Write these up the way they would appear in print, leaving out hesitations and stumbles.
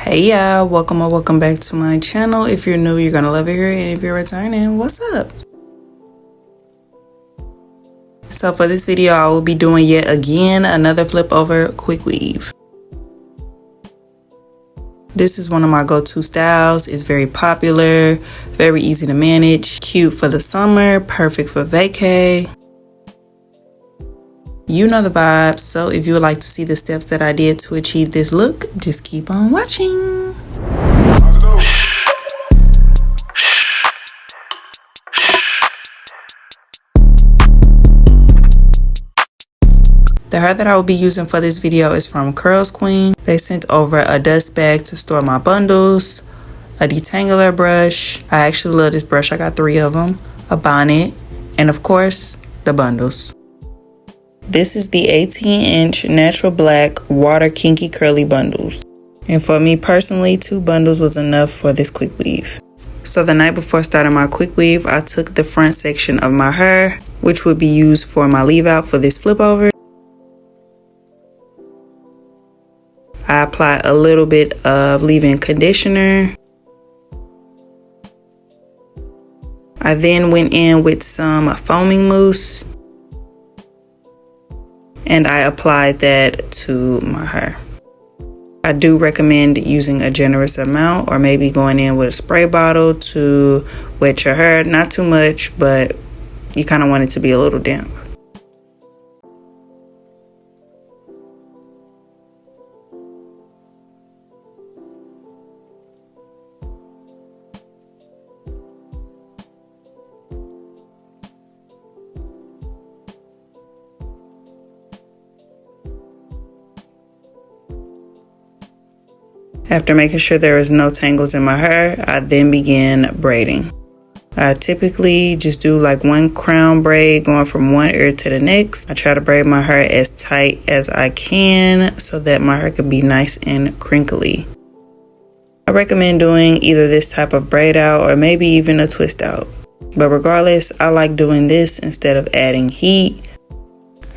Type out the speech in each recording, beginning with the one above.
Hey y'all, welcome or welcome back to my channel. If you're new, you're gonna love it here, and if you're returning, what's up? So for this video, I will be doing yet again another flip over quick weave. This is one of my go-to styles. It's very popular, very easy to manage, cute for the summer, perfect for vacay. You know the vibes, so if you would like to see the steps that I did to achieve this look, just keep on watching. The hair that I will be using for this video is from CurlsQueen. They sent over a dust bag to store my bundles, a detangler brush. I actually love this brush. I got 3 of them, a bonnet, and of course, the bundles. This is the 18-inch natural black water kinky curly bundles. And for me personally, 2 bundles was enough for this quick weave. So the night before starting my quick weave, I took the front section of my hair, which would be used for my leave out for this flip over. I applied a little bit of leave-in conditioner. I then went in with some foaming mousse. And I applied that to my hair. I do recommend using a generous amount, or maybe going in with a spray bottle to wet your hair. Not too much, but you kind of want it to be a little damp. After making sure there is no tangles in my hair, I then began braiding. I typically just do like 1 crown braid going from one ear to the next. I try to braid my hair as tight as I can so that my hair can be nice and crinkly. I recommend doing either this type of braid out or maybe even a twist out. But regardless, I like doing this instead of adding heat.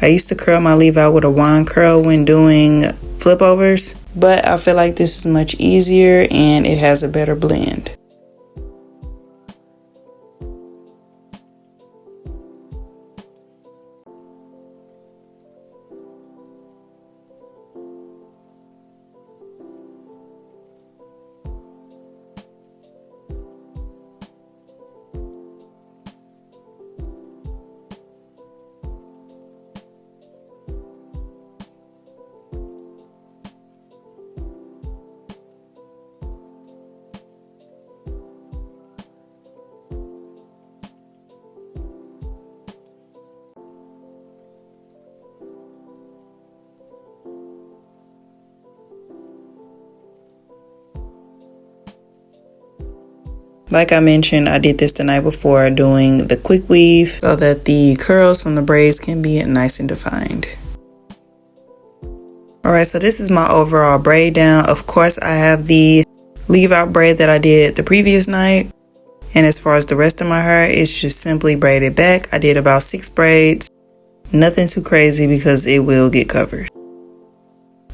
I used to curl my leave out with a wand curl when doing flip overs, but I feel like this is much easier and it has a better blend. Like I mentioned, I did this the night before doing the quick weave so that the curls from the braids can be nice and defined. Alright, so this is my overall braid down. Of course, I have the leave out braid that I did the previous night. And as far as the rest of my hair, it's just simply braided back. I did about 6 braids. Nothing too crazy because it will get covered.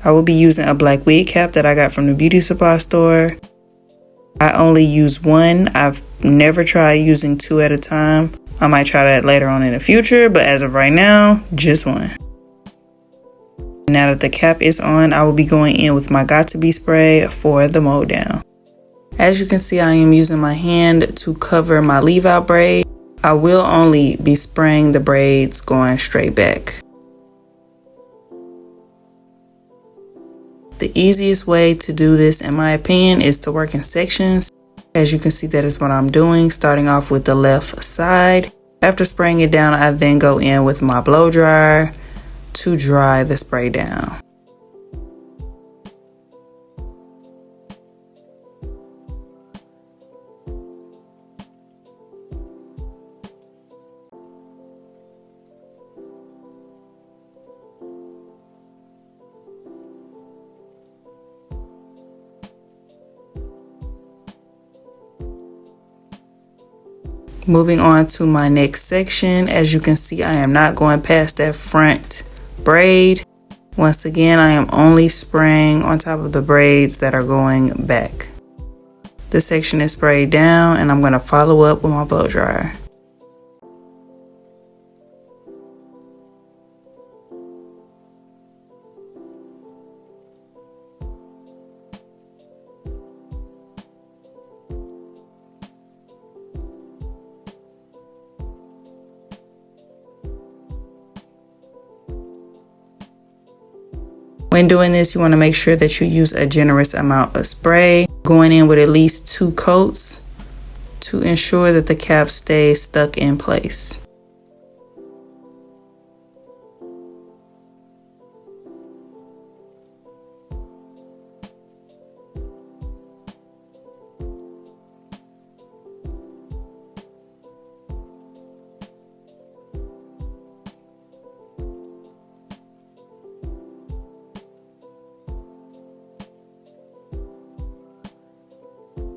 I will be using a black wig cap that I got from the beauty supply store. I only use 1. I've never tried using 2 at a time. I might try that later on in the future, but as of right now, just 1. Now that the cap is on, I will be going in with my Got To Be spray for the mold down. As you can see, I am using my hand to cover my leave out braid. I will only be spraying the braids going straight back. The easiest way to do this, in my opinion, is to work in sections. As you can see, that is what I'm doing, starting off with the left side. After spraying it down, I then go in with my blow dryer to dry the spray down. Moving on to my next section, as you can see, I am not going past that front braid. Once again, I am only spraying on top of the braids that are going back. This section is sprayed down and I'm going to follow up with my blow dryer. When doing this, you want to make sure that you use a generous amount of spray, going in with at least 2 coats to ensure that the cap stays stuck in place.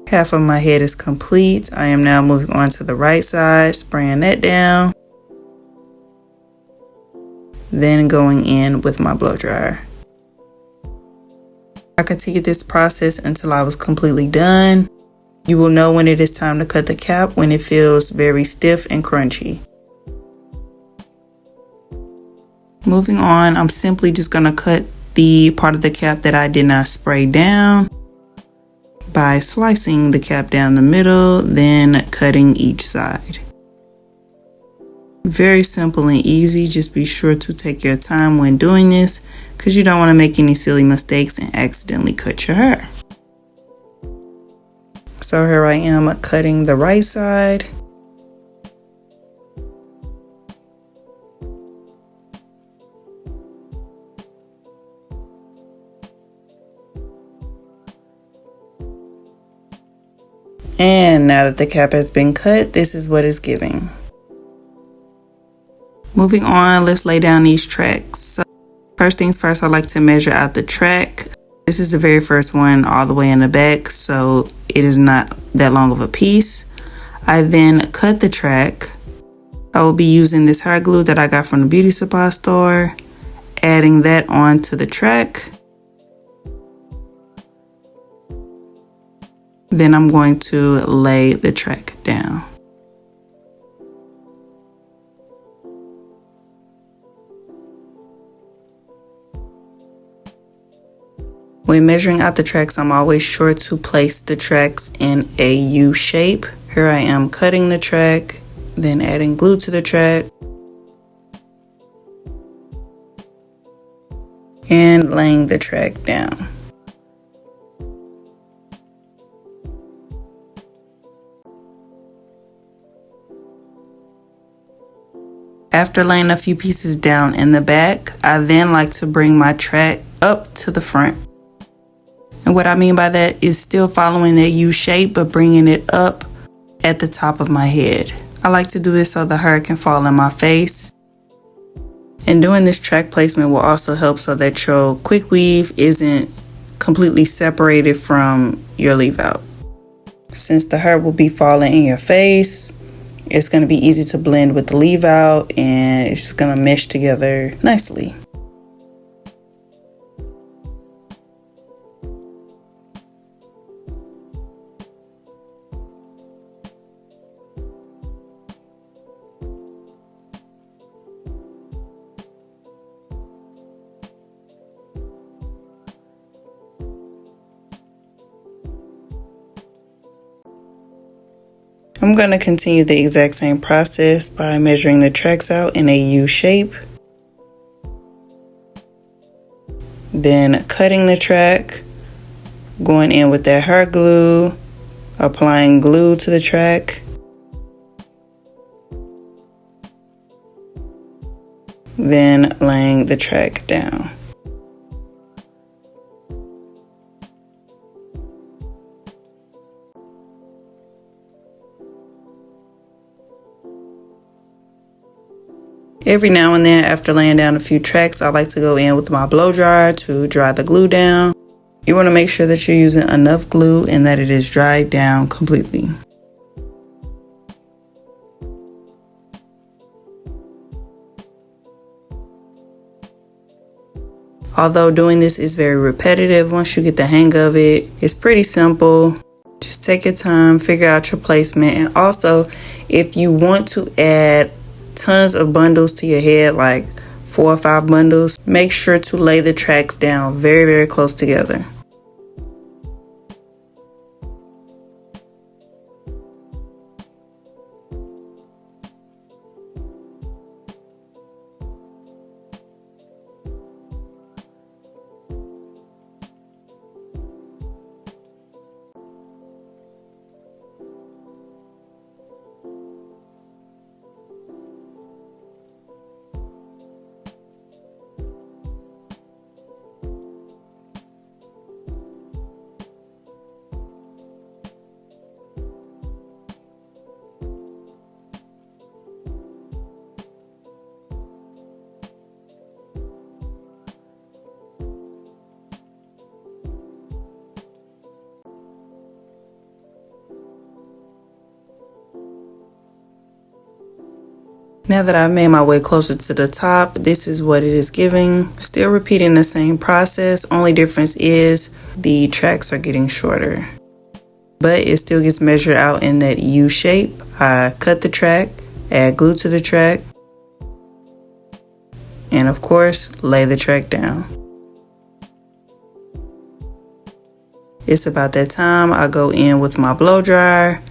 Half of my head is complete. I am now moving on to the right side, spraying that down. Then going in with my blow dryer. I continued this process until I was completely done. You will know when it is time to cut the cap when it feels very stiff and crunchy. Moving on, I'm simply just going to cut the part of the cap that I did not spray down by slicing the cap down the middle, then cutting each side. Very simple and easy. Just be sure to take your time when doing this because you don't want to make any silly mistakes and accidentally cut your hair. So here I am cutting the right side. And now that the cap has been cut, this is what it's giving. Moving on, let's lay down these tracks. So first things first, I like to measure out the track. This is the very first one all the way in the back, so it is not that long of a piece. I then cut the track. I will be using this hair glue that I got from the beauty supply store, adding that onto the track. Then I'm going to lay the track down. When measuring out the tracks, I'm always sure to place the tracks in a U shape. Here I am cutting the track, then adding glue to the track, and laying the track down. After laying a few pieces down in the back, I then like to bring my track up to the front. And what I mean by that is still following that U shape, but bringing it up at the top of my head. I like to do this so the hair can fall in my face. And doing this track placement will also help so that your quick weave isn't completely separated from your leave out. Since the hair will be falling in your face, it's going to be easy to blend with the leave out and it's just going to mesh together nicely. I'm going to continue the exact same process by measuring the tracks out in a U shape. Then cutting the track, going in with that hair glue, applying glue to the track, then laying the track down. Every now and then, after laying down a few tracks, I like to go in with my blow dryer to dry the glue down. You want to make sure that you're using enough glue and that it is dried down completely. Although doing this is very repetitive, once you get the hang of it, it's pretty simple. Just take your time, figure out your placement. And also, if you want to add tons of bundles to your head, like 4 or 5 bundles, make sure to lay the tracks down very, very close together. Now that I've made my way closer to the top, this is what it is giving. Still repeating the same process, only difference is the tracks are getting shorter. But it still gets measured out in that U shape. I cut the track, add glue to the track, and of course, lay the track down. It's about that time I go in with my blow dryer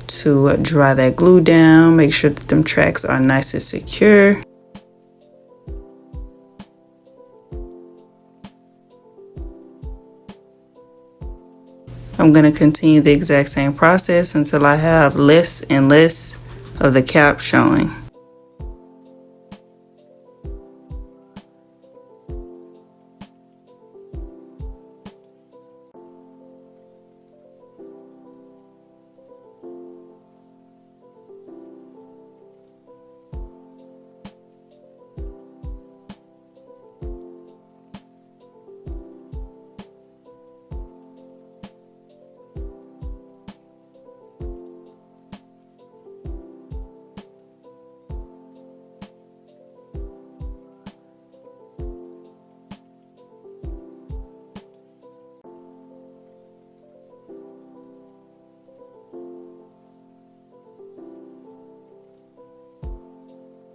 to dry that glue down, make sure that them tracks are nice and secure. I'm going to continue the exact same process until I have less and less of the cap showing.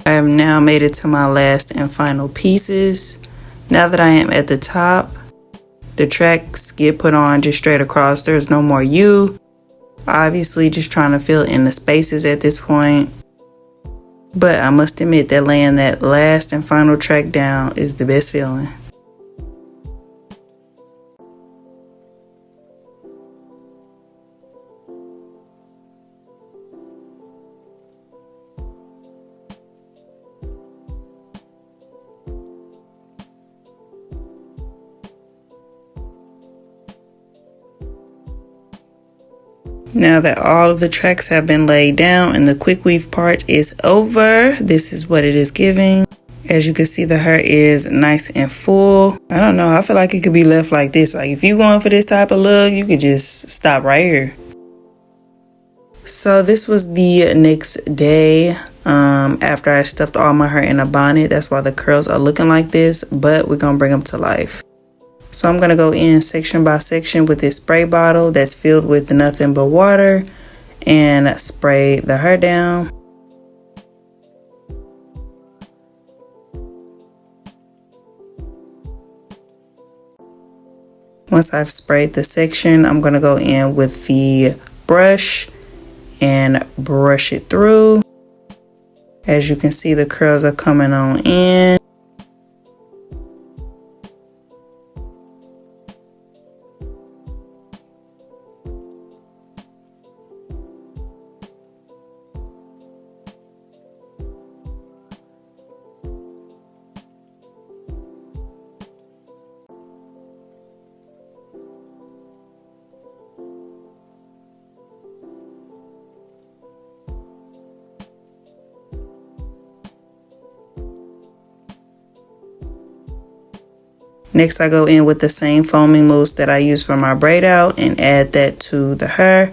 I have now made it to my last and final pieces. Now that I am at the top, the tracks get put on just straight across. There's no more U. Obviously just trying to fill in the spaces at this point. But I must admit that laying that last and final track down is the best feeling. Now that all of the tracks have been laid down and the quick weave part is over, this is what it is giving. As you can see, the hair is nice and full. I don't know, I feel like it could be left like this. Like if you're going for this type of look, you could just stop right here. So this was the next day after I stuffed all my hair in a bonnet. That's why the curls are looking like this, but we're gonna bring them to life. So I'm going to go in section by section with this spray bottle that's filled with nothing but water and spray the hair down. Once I've sprayed the section, I'm going to go in with the brush and brush it through. As you can see, the curls are coming on in. Next, I go in with the same foaming mousse that I use for my braid out and add that to the hair.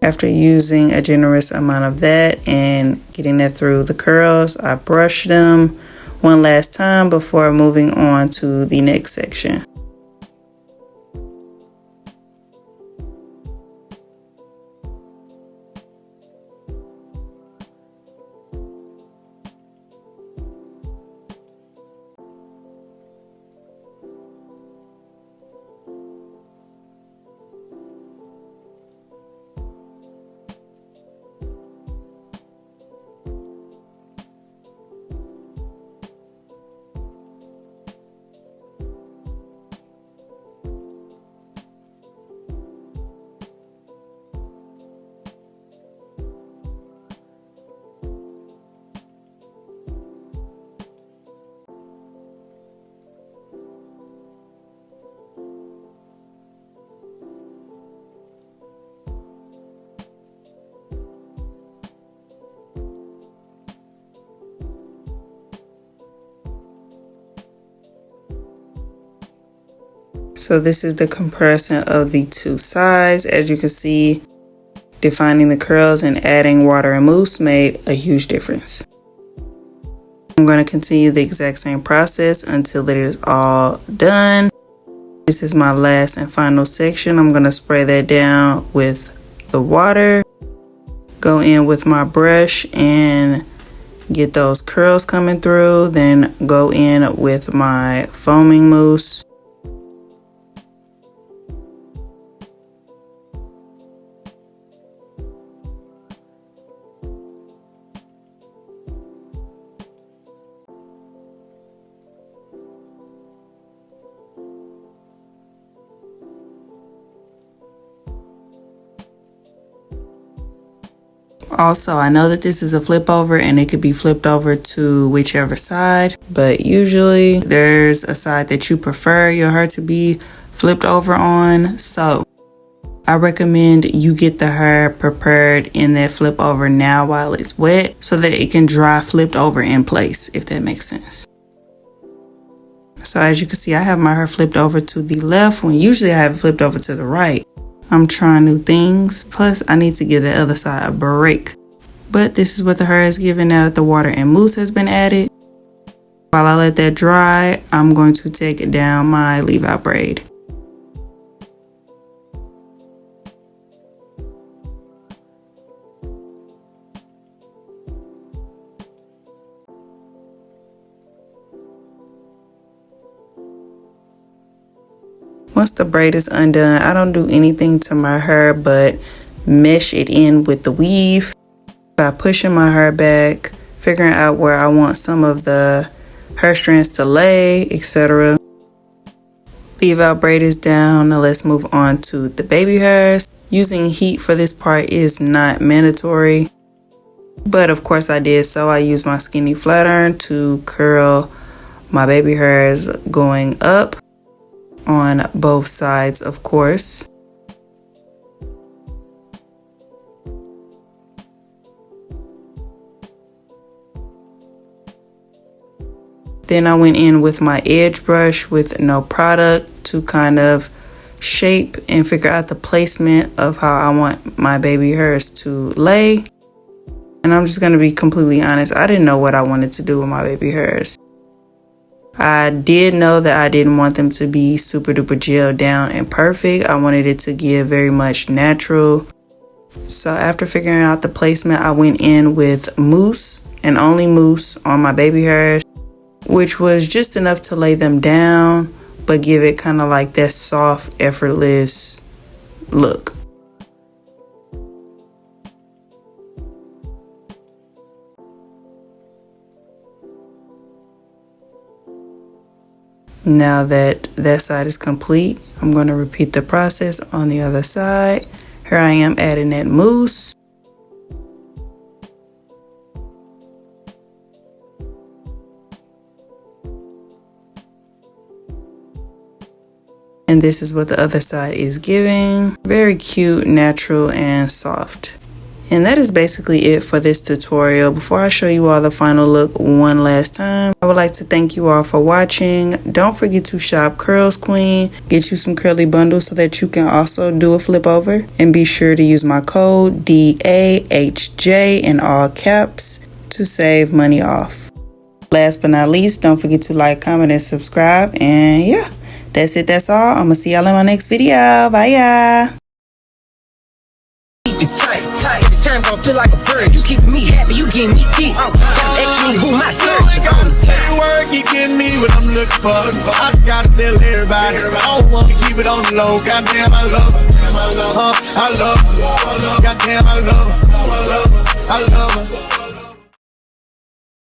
After using a generous amount of that and getting that through the curls, I brush them one last time before moving on to the next section. So this is the comparison of the two sides. As you can see, defining the curls and adding water and mousse made a huge difference. I'm going to continue the exact same process until it is all done. This is my last and final section. I'm going to spray that down with the water, go in with my brush and get those curls coming through, then go in with my foaming mousse. Also, I know that this is a flip over and it could be flipped over to whichever side, but usually there's a side that you prefer your hair to be flipped over on. So I recommend you get the hair prepared in that flip over now while it's wet so that it can dry flipped over in place, if that makes sense. So as you can see, I have my hair flipped over to the left when usually I have it flipped over to the right. I'm trying new things, plus I need to give the other side a break. But this is what the hair is giving now that the water and mousse has been added. While I let that dry, I'm going to take down my leave out braid. Once the braid is undone, I don't do anything to my hair but mesh it in with the weave by pushing my hair back, figuring out where I want some of the hair strands to lay, etc. Leave out braid is down. Now let's move on to the baby hairs. Using heat for this part is not mandatory, but of course I did so. I used my skinny flat iron to curl my baby hairs going up on both sides, of course. Then I went in with my edge brush with no product to kind of shape and figure out the placement of how I want my baby hairs to lay. And I'm just going to be completely honest, I didn't know what I wanted to do with my baby hairs. I did know that I didn't want them to be super duper gelled down and perfect. I wanted it to give very much natural. So after figuring out the placement, I went in with mousse and only mousse on my baby hairs, which was just enough to lay them down, but give it kind of like that soft, effortless look. Now that that side is complete, I'm going to repeat the process on the other side. Here I am adding that mousse. And this is what the other side is giving. Very cute, natural, and soft. And that is basically it for this tutorial. Before I show you all the final look one last time, I would like to thank you all for watching. Don't forget to shop CurlsQueen. Get you some curly bundles so that you can also do a flip over. And be sure to use my code DAHJ in all caps to save money off. Last but not least, don't forget to like, comment, and subscribe. And yeah, that's it. That's all. I'm going to see y'all in my next video. Bye, y'all. Tight, the time gon' feel like a bird. You keepin' me happy, you getting me deep. Ask me who my surgeon. Same word keep getting me what I'm looking for. I just gotta tell everybody. I don't wanna keep it on the low. Goddamn, I love her. I love her. Goddamn, I love her. I love her.